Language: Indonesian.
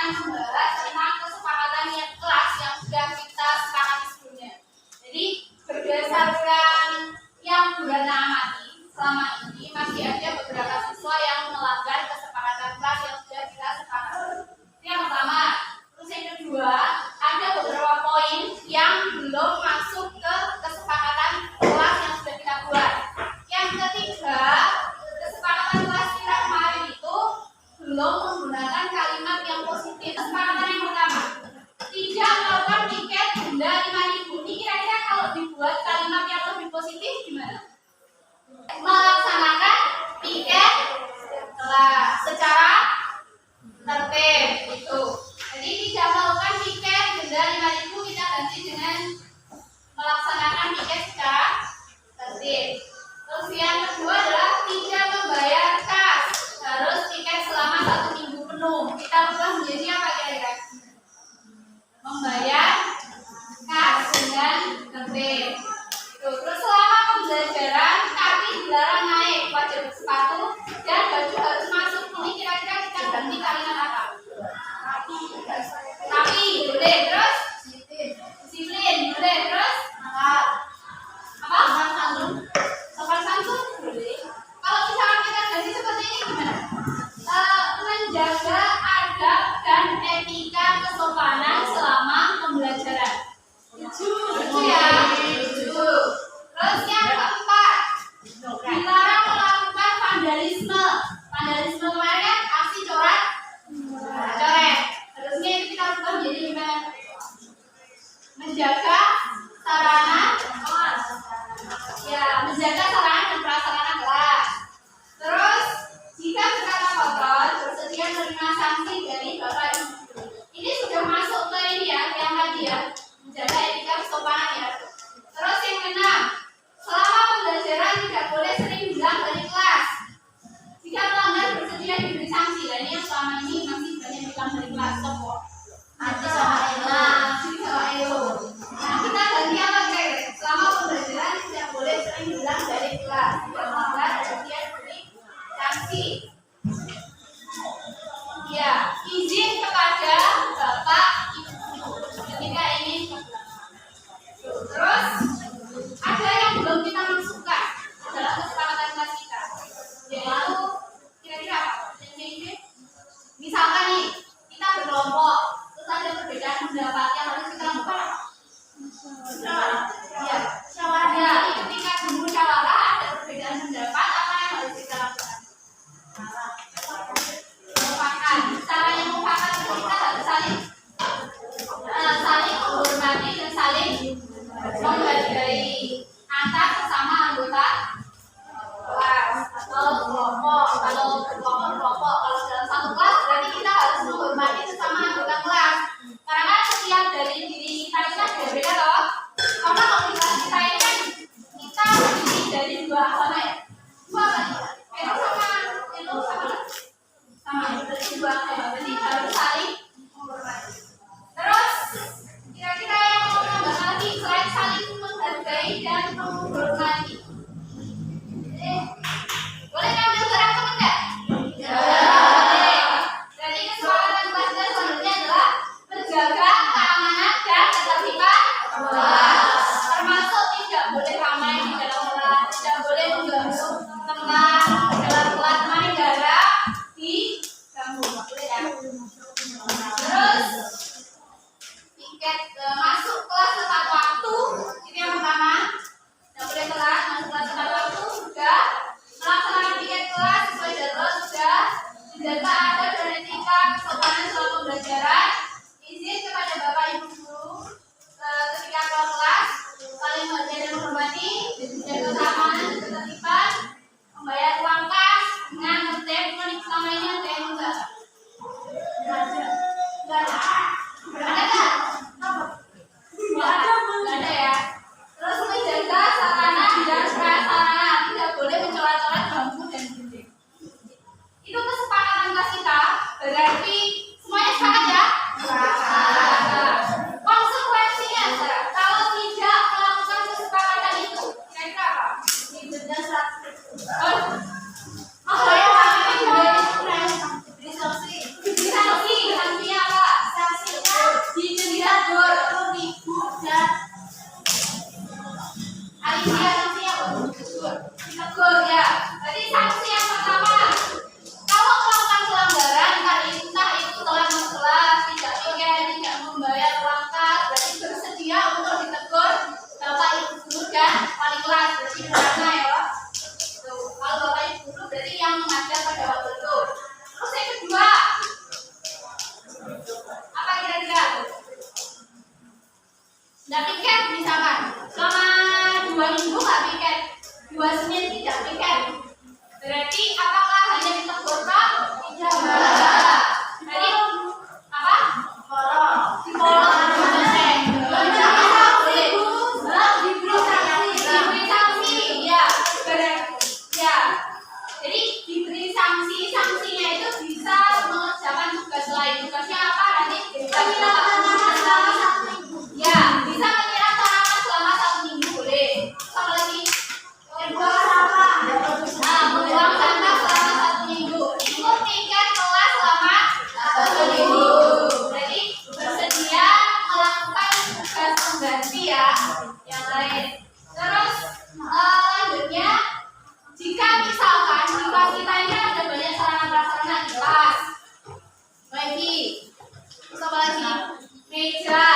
akan membahas tentang kesepakatan yang kelas yang sudah kita sepakati sebelumnya. Jadi berdasarkan yang Burana amati selama ini masih ada beberapa siswa yang melanggar kesepakatan kelas yang sudah kita sepakati. Yang pertama, terus yang kedua, ada beberapa poin yang belum masuk ke kesepakatan kelas yang sudah kita buat. Yang ketiga, kesepakatan kelas kita kemarin itu belum menggunakan kalimat yang positif. Kesepakatan yang pertama, tidak melakukan tiket denda 5.000. Ini kira-kira kalau dibuat kalimat yang lebih positif gimana? Melaksanakan tiket kelas secara tertib itu. Jadi tidak melakukan tiket denda 5.000 kita ganti dengan melaksanakan tiket secara tertib. Terus yang kedua adalah tidak membayar kas, harus tiket selama 1 minggu penuh. Kita ubah menjadi apa kira-kira? Membayar kas dengan tertib. Terus selama pembelajaran kaki dilarang naik, wajib sepatu dan baju harus masuk. Ini kira-kira kita ganti kalimat apa? Tapi boleh, terus disiplin boleh, terus apa? Sopan santun boleh. Kalau misalnya kita ganti seperti ini gimana? Menjaga adab dan etika kesopanan selama pembelajaran. Itu ya. Terus yang keempat, dilarang melakukan vandalisme. Vandalisme kemarin kan aksi coret. Harusnya itu kita ubah menjadi gimana? Menjaga sarana kelas. Ya, menjaga sarana dan prasarana kelas. Terus jika berkata kotor, bersedia menerima sanksi dari Bapak Ibu. Ini sudah masuk ke ini ya, yang tadi ya, menjaga etika kesopanan ya. Terus yang keenam, selama pembelajaran tidak boleh sering hilang dari kelas. Jika pelanggar bersedia diberi sanksi. Dan ini yang selama ini masih banyak hilang dari kelas. Nanti sama Elo. Nah, kita ganti apa guys? Selama pembelajaran tidak boleh sering hilang dari kelas. meja